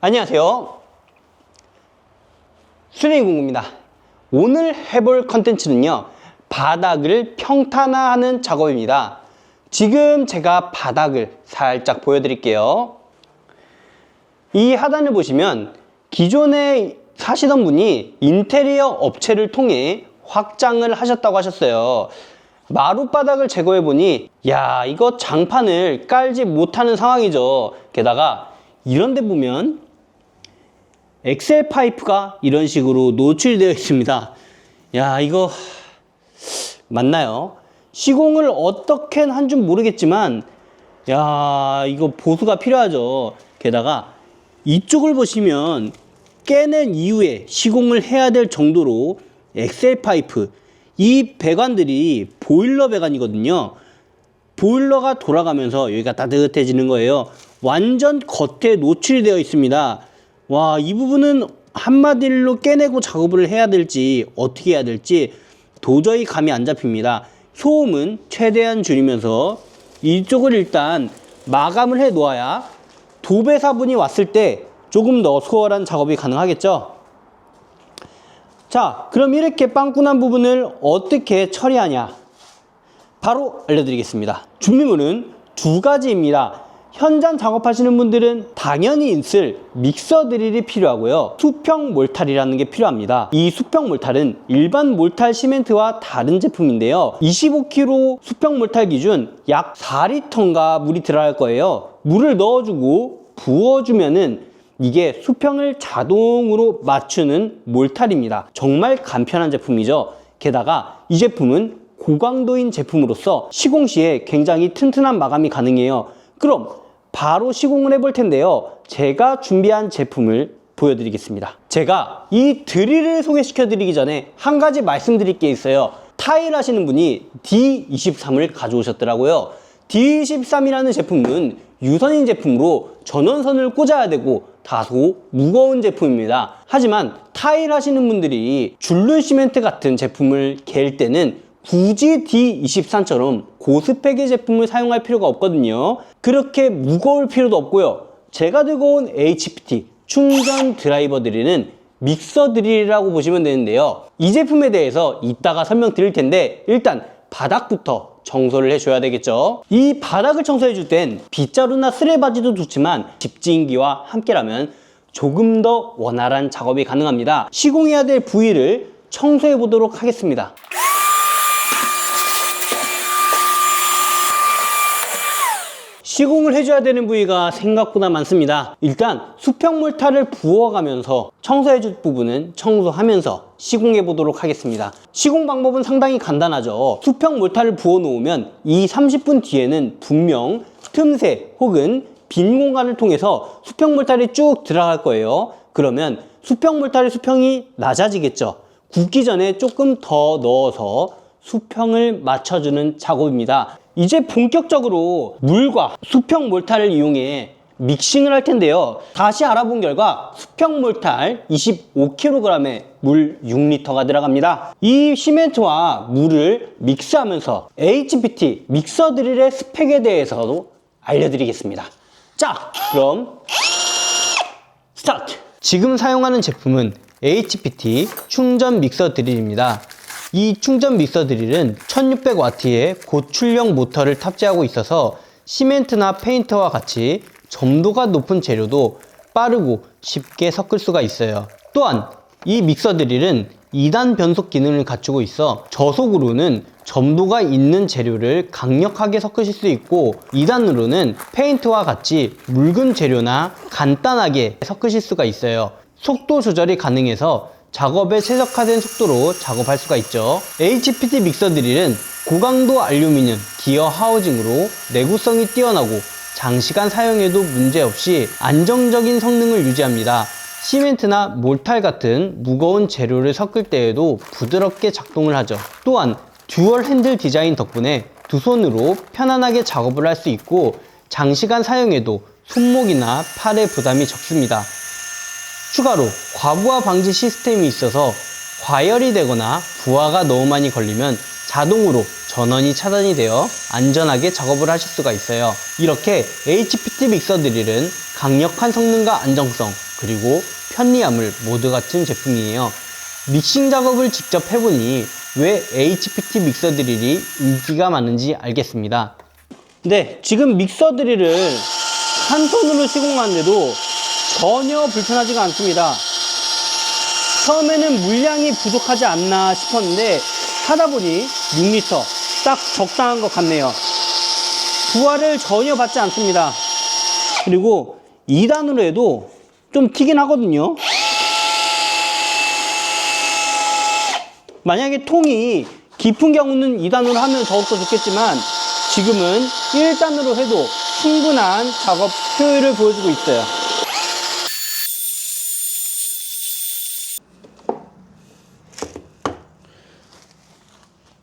안녕하세요, 수레이공구입니다. 오늘 해볼 컨텐츠는요, 바닥을 평탄화하는 작업입니다. 지금 제가 바닥을 살짝 보여드릴게요. 이 하단을 보시면 기존에 사시던 분이 인테리어 업체를 통해 확장을 하셨다고 하셨어요. 마룻바닥을 제거해보니 이거 장판을 깔지 못하는 상황이죠. 게다가 이런 데 보면 엑셀 파이프가 이런 식으로 노출되어 있습니다. 이거 맞나요? 시공을 어떻게 한 줄 모르겠지만 이거 보수가 필요하죠. 게다가 이쪽을 보시면 깨낸 이후에 시공을 해야 될 정도로 엑셀 파이프, 이 배관들이 보일러 배관이거든요. 보일러가 돌아가면서 여기가 따뜻해지는 거예요. 완전 겉에 노출이 되어 있습니다. 이 부분은 한마디로 깨내고 작업을 해야 될지 어떻게 해야 될지 도저히 감이 안 잡힙니다. 소음은 최대한 줄이면서 이쪽을 일단 마감을 해 놓아야 도배사분이 왔을 때 조금 더 수월한 작업이 가능하겠죠. 자, 그럼 이렇게 빵꾸난 부분을 어떻게 처리하냐, 바로 알려드리겠습니다. 준비물은 두 가지입니다. 현장 작업하시는 분들은 당연히 있을 믹서 드릴이 필요하고요, 수평 몰탈이라는 게 필요합니다. 이 수평 몰탈은 일반 몰탈 시멘트와 다른 제품인데요, 25kg 수평 몰탈 기준 약 4리터인가 물이 들어갈 거예요. 물을 넣어주고 부어주면은 이게 수평을 자동으로 맞추는 몰탈입니다. 정말 간편한 제품이죠. 게다가 이 제품은 고강도인 제품으로서 시공 시에 굉장히 튼튼한 마감이 가능해요. 그럼 바로 시공을 해볼 텐데요, 제가 준비한 제품을 보여드리겠습니다. 제가 이 드릴을 소개시켜 드리기 전에 한 가지 말씀드릴 게 있어요. 타일 하시는 분이 D23을 가져오셨더라고요. D23이라는 제품은 유선인 제품으로 전원선을 꽂아야 되고 다소 무거운 제품입니다. 하지만 타일 하시는 분들이 줄눈 시멘트 같은 제품을 갤 때는 굳이 D23처럼 고스펙의 제품을 사용할 필요가 없거든요. 그렇게 무거울 필요도 없고요. 제가 들고 온 HPT 충전 드라이버 드릴은 믹서 드릴이라고 보시면 되는데요, 이 제품에 대해서 이따가 설명드릴 텐데 일단 바닥부터 청소를 해줘야 되겠죠. 이 바닥을 청소해 줄 땐 빗자루나 스레바지도 좋지만 집지인기와 함께라면 조금 더 원활한 작업이 가능합니다. 시공해야 될 부위를 청소해 보도록 하겠습니다. 시공을 해줘야 되는 부위가 생각보다 많습니다. 일단 수평 몰탈을 부어가면서 청소해줄 부분은 청소하면서 시공해 보도록 하겠습니다. 시공 방법은 상당히 간단하죠. 수평 몰탈을 부어 놓으면 이 30분 뒤에는 분명 틈새 혹은 빈 공간을 통해서 수평 몰탈이 쭉 들어갈 거예요. 그러면 수평 몰탈의 수평이 낮아지겠죠. 굽기 전에 조금 더 넣어서 수평을 맞춰주는 작업입니다. 이제 본격적으로 물과 수평 몰탈을 이용해 믹싱을 할 텐데요, 다시 알아본 결과 수평 몰탈 25kg에 물 6리터가 들어갑니다. 이 시멘트와 물을 믹스하면서 HPT 믹서 드릴의 스펙에 대해서도 알려드리겠습니다. 자, 그럼 스타트! 지금 사용하는 제품은 HPT 충전 믹서 드릴입니다. 이 충전 믹서 드릴은 1600W의 고출력 모터를 탑재하고 있어서 시멘트나 페인트와 같이 점도가 높은 재료도 빠르고 쉽게 섞을 수가 있어요. 또한 이 믹서 드릴은 2단 변속 기능을 갖추고 있어 저속으로는 점도가 있는 재료를 강력하게 섞으실 수 있고 2단으로는 페인트와 같이 묽은 재료나 간단하게 섞으실 수가 있어요. 속도 조절이 가능해서 작업에 최적화된 속도로 작업할 수가 있죠. HPT 믹서 드릴은 고강도 알루미늄 기어 하우징으로 내구성이 뛰어나고 장시간 사용해도 문제없이 안정적인 성능을 유지합니다. 시멘트나 몰탈 같은 무거운 재료를 섞을 때에도 부드럽게 작동을 하죠. 또한 듀얼 핸들 디자인 덕분에 두 손으로 편안하게 작업을 할 수 있고 장시간 사용해도 손목이나 팔의 부담이 적습니다. 추가로 과부하 방지 시스템이 있어서 과열이 되거나 부하가 너무 많이 걸리면 자동으로 전원이 차단이 되어 안전하게 작업을 하실 수가 있어요. 이렇게 HPT 믹서 드릴은 강력한 성능과 안정성, 그리고 편리함을 모두 갖춘 제품이에요. 믹싱 작업을 직접 해보니 왜 HPT 믹서 드릴이 인기가 많은지 알겠습니다. 네, 지금 믹서 드릴을 한 손으로 시공하는데도 전혀 불편하지가 않습니다. 처음에는 물량이 부족하지 않나 싶었는데 하다 보니 6리터 딱 적당한 것 같네요. 부하를 전혀 받지 않습니다. 그리고 2단으로 해도 좀 튀긴 하거든요. 만약에 통이 깊은 경우는 2단으로 하면 더욱더 좋겠지만 지금은 1단으로 해도 충분한 작업 효율을 보여주고 있어요.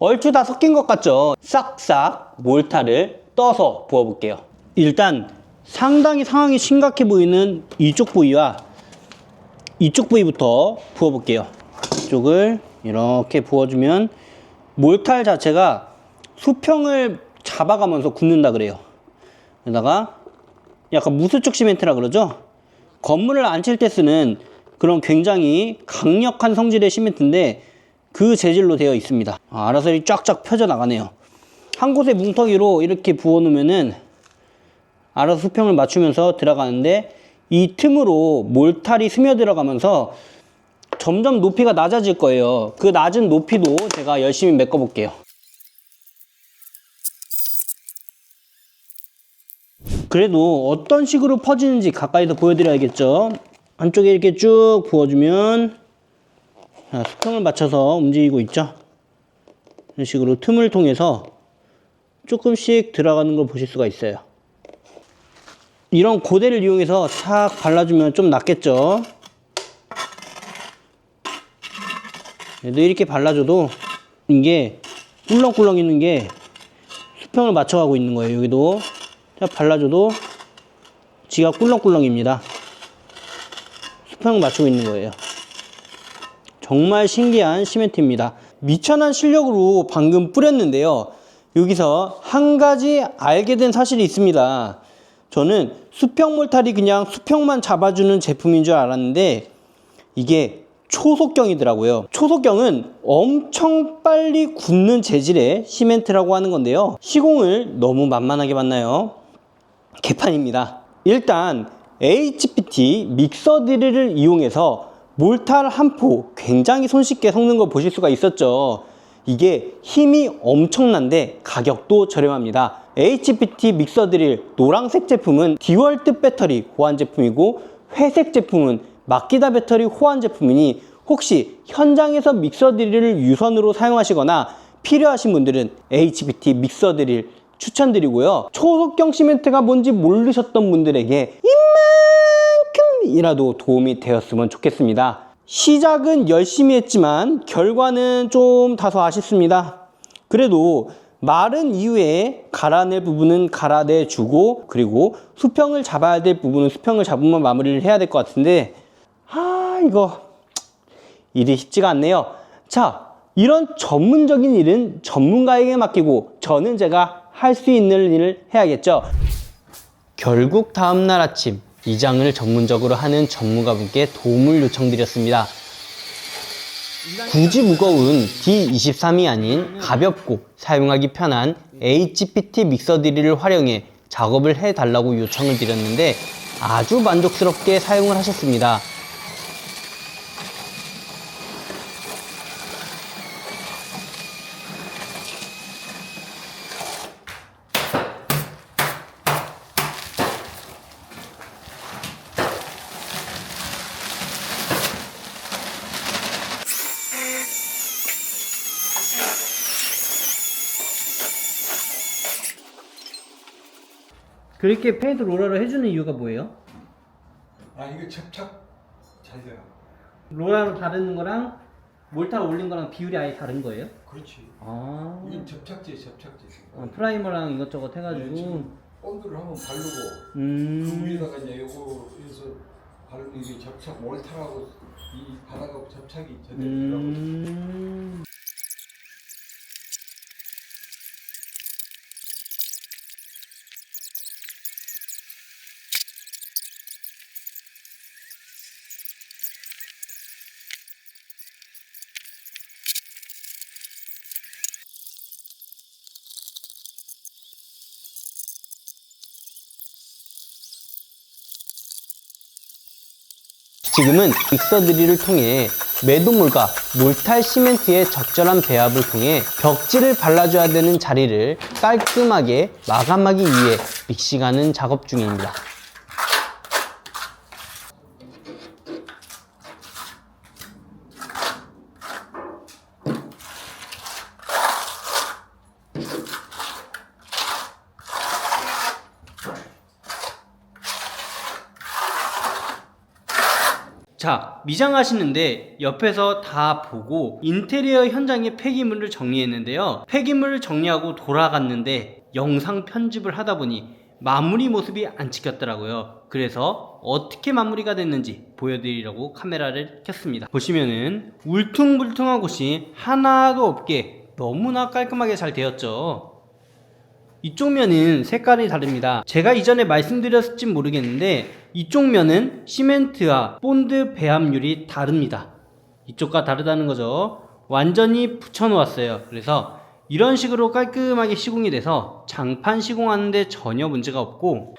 얼추 다 섞인 것 같죠? 싹싹 몰타를 떠서 부어볼게요. 일단 상당히 상황이 심각해 보이는 이쪽 부위와 이쪽 부위부터 부어볼게요. 이쪽을 이렇게 부어주면 몰탈 자체가 수평을 잡아가면서 굳는다 그래요. 여기다가 약간 무수축 시멘트라 그러죠? 건물을 안 칠 때 쓰는 그런 굉장히 강력한 성질의 시멘트인데 그 재질로 되어 있습니다. 알아서 쫙쫙 펴져 나가네요. 한 곳에 뭉텅이로 이렇게 부어 놓으면은 알아서 수평을 맞추면서 들어가는데 이 틈으로 몰탈이 스며들어가면서 점점 높이가 낮아질 거예요. 그 낮은 높이도 제가 열심히 메꿔 볼게요. 그래도 어떤 식으로 퍼지는지 가까이서 보여드려야겠죠. 한쪽에 이렇게 쭉 부어주면 수평을 맞춰서 움직이고 있죠. 이런 식으로 틈을 통해서 조금씩 들어가는 걸 보실 수가 있어요. 이런 고대를 이용해서 싹 발라주면 좀 낫겠죠. 얘도 이렇게 발라줘도 이게 꿀렁꿀렁 있는 게 수평을 맞춰가고 있는 거예요. 여기도 발라줘도 지가 꿀렁꿀렁입니다. 수평을 맞추고 있는 거예요. 정말 신기한 시멘트입니다. 미천한 실력으로 방금 뿌렸는데요. 여기서 한 가지 알게 된 사실이 있습니다. 저는 수평 몰탈이 그냥 수평만 잡아주는 제품인 줄 알았는데 이게 초속경이더라고요. 초속경은 엄청 빨리 굳는 재질의 시멘트라고 하는 건데요. 시공을 너무 만만하게 봤나요? 개판입니다. 일단 HPT 믹서 드릴을 이용해서 몰탈 한 포 굉장히 손쉽게 섞는 거 보실 수가 있었죠. 이게 힘이 엄청난데 가격도 저렴합니다. HPT 믹서 드릴 노란색 제품은 디월트 배터리 호환 제품이고 회색 제품은 마키다 배터리 호환 제품이니 혹시 현장에서 믹서 드릴을 유선으로 사용하시거나 필요하신 분들은 HPT 믹서 드릴 추천드리고요. 초속경 시멘트가 뭔지 모르셨던 분들에게 이만큼이라도 도움이 되었으면 좋겠습니다. 시작은 열심히 했지만 결과는 좀 다소 아쉽습니다. 그래도 마른 이후에 갈아낼 부분은 갈아내주고 그리고 수평을 잡아야 될 부분은 수평을 잡으면 마무리를 해야 될 것 같은데 이거 일이 쉽지가 않네요. 자, 이런 전문적인 일은 전문가에게 맡기고 저는 제가 할 수 있는 일을 해야겠죠. 결국 다음날 아침 이장을 전문적으로 하는 전문가분께 도움을 요청드렸습니다. 굳이 무거운 D23이 아닌 가볍고 사용하기 편한 HPT 믹서 드릴을 활용해 작업을 해달라고 요청을 드렸는데 아주 만족스럽게 사용을 하셨습니다. 그렇게 페인트 롤러를 해주는 이유가 뭐예요? 이게 접착 잘 돼요. 롤러로 다루는 거랑 몰타 올린 거랑 비율이 아예 다른 거예요? 그렇지. 아, 이건 접착제. 프라이머랑 이것저것 해가지고. 네, 본드를 한번 바르고 그 위에다가 이제 요거 해서 바르면 이게 접착 몰타라고 이 바닥하고 접착이 제대로 되라고. 지금은 믹서 드릴을 통해 매도물과 몰탈 시멘트의 적절한 배합을 통해 벽지를 발라줘야 되는 자리를 깔끔하게 마감하기 위해 믹싱하는 작업 중입니다. 자, 미장하시는데 옆에서 다 보고 인테리어 현장의 폐기물을 정리했는데요. 폐기물을 정리하고 돌아갔는데 영상 편집을 하다 보니 마무리 모습이 안 찍혔더라고요. 그래서 어떻게 마무리가 됐는지 보여드리려고 카메라를 켰습니다. 보시면은 울퉁불퉁한 곳이 하나도 없게 너무나 깔끔하게 잘 되었죠. 이쪽 면은 색깔이 다릅니다. 제가 이전에 말씀드렸을지 모르겠는데 이쪽 면은 시멘트와 본드 배합률이 다릅니다. 이쪽과 다르다는 거죠. 완전히 붙여 놓았어요. 그래서 이런 식으로 깔끔하게 시공이 돼서 장판 시공하는데 전혀 문제가 없고,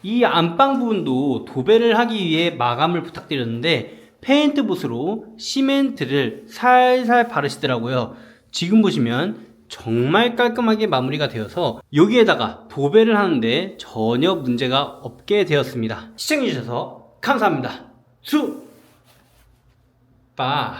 이 안방 부분도 도배를 하기 위해 마감을 부탁드렸는데 페인트 붓으로 시멘트를 살살 바르시더라고요. 지금 보시면 정말 깔끔하게 마무리가 되어서 여기에다가 도배를 하는데 전혀 문제가 없게 되었습니다. 시청해주셔서 감사합니다. 빠